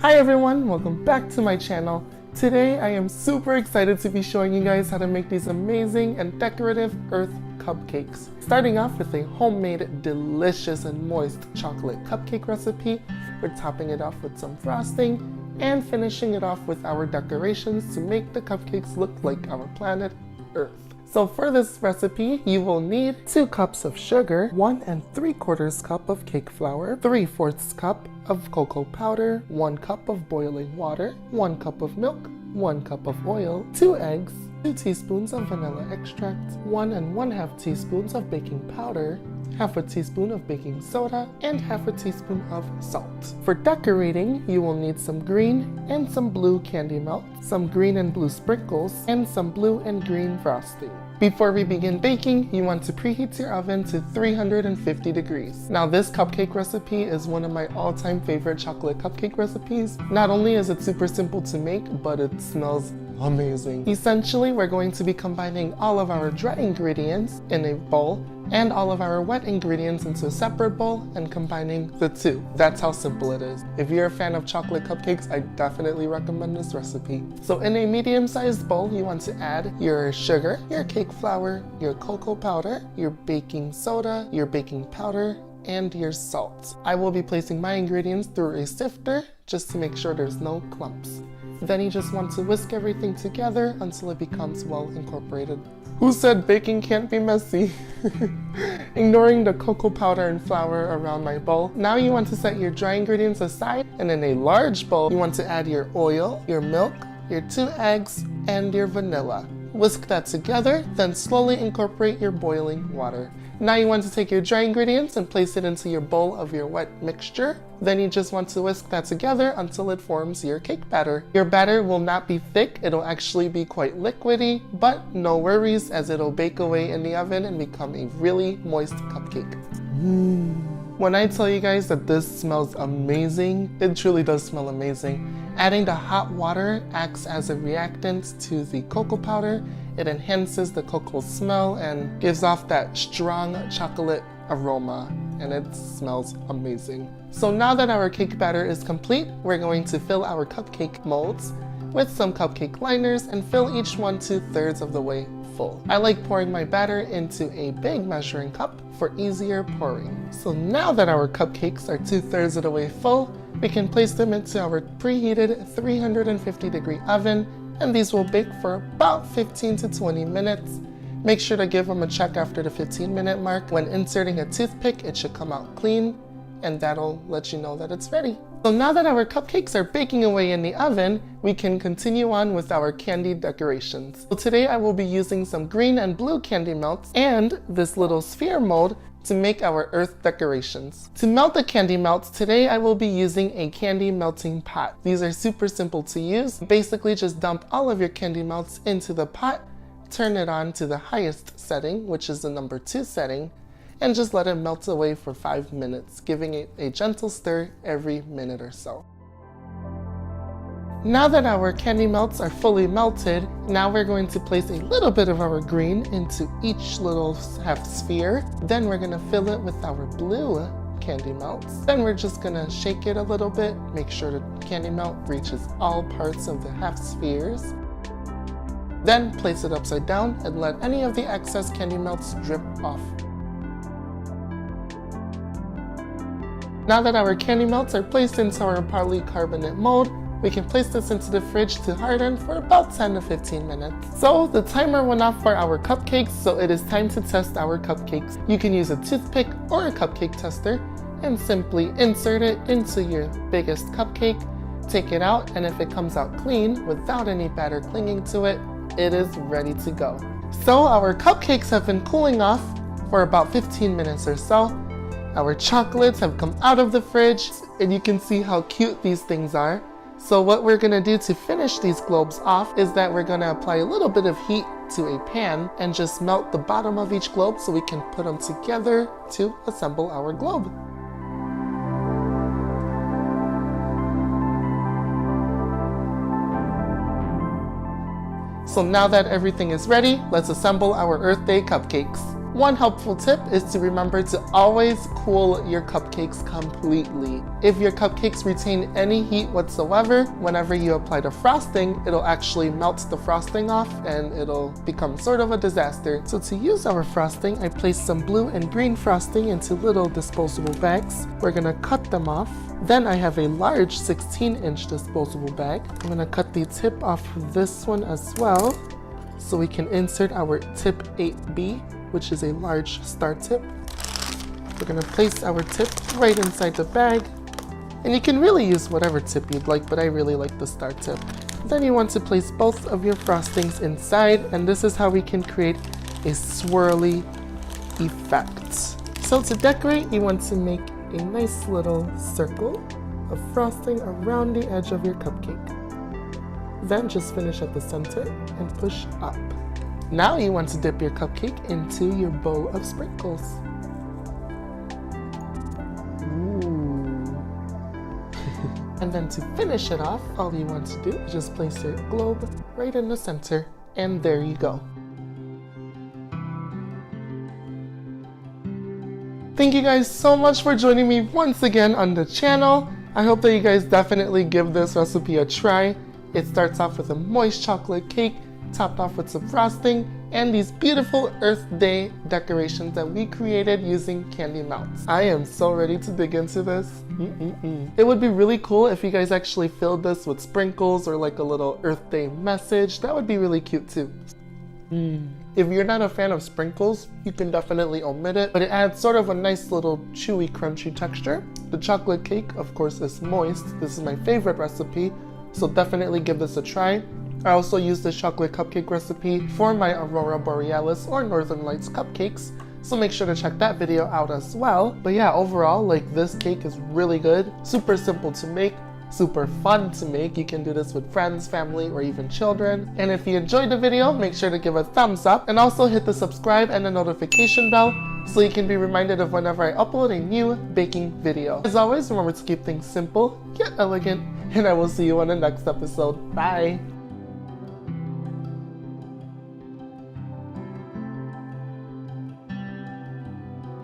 Hi everyone, welcome back to my channel. Today I am super excited to be showing you guys how to make these amazing and decorative earth cupcakes. Starting off with a homemade, delicious and moist chocolate cupcake recipe. We're topping it off with some frosting and finishing it off with our decorations to make the cupcakes look like our planet Earth. So for this recipe, you will need 2 cups of sugar, 1 3/4 cup of cake flour, 3/4 cup of cocoa powder, 1 cup of boiling water, 1 cup of milk, 1 cup of oil, 2 eggs, 2 teaspoons of vanilla extract, 1 1/2 teaspoons of baking powder, 1/2 teaspoon of baking soda, and 1/2 teaspoon of salt. For decorating, you will need some green and some blue candy melt, some green and blue sprinkles, and some blue and green frosting. Before we begin baking, you want to preheat your oven to 350 degrees. Now this cupcake recipe is one of my all-time favorite chocolate cupcake recipes. Not only is it super simple to make, but it smells amazing. Essentially, we're going to be combining all of our dry ingredients in a bowl and all of our wet ingredients into a separate bowl and combining the two. That's how simple it is. If you're a fan of chocolate cupcakes, I definitely recommend this recipe. So in a medium-sized bowl, you want to add your sugar, your cake flour, your cocoa powder, your baking soda, your baking powder, and your salt. I will be placing my ingredients through a sifter just to make sure there's no clumps. Then you just want to whisk everything together until it becomes well incorporated. Who said baking can't be messy? Ignoring the cocoa powder and flour around my bowl. Now you want to set your dry ingredients aside, and in a large bowl, you want to add your oil, your milk, your 2 eggs, and your vanilla. Whisk that together, then slowly incorporate your boiling water. Now you want to take your dry ingredients and place it into your bowl of your wet mixture. Then you just want to whisk that together until it forms your cake batter. Your batter will not be thick, it'll actually be quite liquidy, but no worries as it'll bake away in the oven and become a really moist cupcake. When I tell you guys that this smells amazing, it truly does smell amazing. Adding the hot water acts as a reactant to the cocoa powder. It enhances the cocoa smell and gives off that strong chocolate aroma, and it smells amazing. So now that our cake batter is complete, we're going to fill our cupcake molds with some cupcake liners and fill each one 2/3 of the way full. I like pouring my batter into a big measuring cup for easier pouring. So now that our cupcakes are 2/3 of the way full, we can place them into our preheated 350 degree oven, and these will bake for about 15 to 20 minutes. Make sure to give them a check after the 15-minute mark. When inserting a toothpick, it should come out clean, and that'll let you know that it's ready. So now that our cupcakes are baking away in the oven, we can continue on with our candy decorations. So today I will be using some green and blue candy melts and this little sphere mold to make our earth decorations. To melt the candy melts, today I will be using a candy melting pot. These are super simple to use. Basically just dump all of your candy melts into the pot, turn it on to the highest setting, which is the number 2 setting, and just let it melt away for 5 minutes, giving it a gentle stir every minute or so. Now that our candy melts are fully melted, now we're going to place a little bit of our green into each little half sphere. Then we're gonna fill it with our blue candy melts. Then we're just gonna shake it a little bit, make sure the candy melt reaches all parts of the half spheres. Then place it upside down and let any of the excess candy melts drip off. Now that our candy melts are placed into our polycarbonate mold, we can place this into the fridge to harden for about 10 to 15 minutes. So the timer went off for our cupcakes, so it is time to test our cupcakes. You can use a toothpick or a cupcake tester and simply insert it into your biggest cupcake, take it out, and if it comes out clean without any batter clinging to it, it is ready to go. So our cupcakes have been cooling off for about 15 minutes or so. Our chocolates have come out of the fridge, and you can see how cute these things are. So what we're gonna do to finish these globes off is that we're gonna apply a little bit of heat to a pan and just melt the bottom of each globe so we can put them together to assemble our globe. So now that everything is ready, let's assemble our Earth Day cupcakes. One helpful tip is to remember to always cool your cupcakes completely. If your cupcakes retain any heat whatsoever, whenever you apply the frosting, it'll actually melt the frosting off and it'll become sort of a disaster. So to use our frosting, I placed some blue and green frosting into little disposable bags. We're gonna cut them off. Then I have a large 16-inch disposable bag. I'm gonna cut the tip off of this one as well, so we can insert our tip 8B, which is a large star tip. We're gonna place our tip right inside the bag. And you can really use whatever tip you'd like, but I really like the star tip. Then you want to place both of your frostings inside, and this is how we can create a swirly effect. So to decorate, you want to make a nice little circle of frosting around the edge of your cupcake. Then just finish at the center and push up. Now you want to dip your cupcake into your bowl of sprinkles. Ooh. And then to finish it off, all you want to do is just place your globe right in the center, and there you go. Thank you guys so much for joining me once again on the channel. I hope that you guys definitely give this recipe a try. It starts off with a moist chocolate cake, topped off with some frosting, and these beautiful Earth Day decorations that we created using candy melts. I am so ready to dig into this. It would be really cool if you guys actually filled this with sprinkles or like a little Earth Day message. That would be really cute too. If you're not a fan of sprinkles, you can definitely omit it, but it adds sort of a nice little chewy, crunchy texture. The chocolate cake, of course, is moist. This is my favorite recipe, so definitely give this a try. I also used this chocolate cupcake recipe for my Aurora Borealis or Northern Lights cupcakes, so make sure to check that video out as well. But yeah, overall, like, this cake is really good, super simple to make, super fun to make. You can do this with friends, family, or even children. And if you enjoyed the video, make sure to give a thumbs up and also hit the subscribe and the notification bell so you can be reminded of whenever I upload a new baking video. As always, remember to keep things simple yet elegant, and I will see you on the next episode. Bye!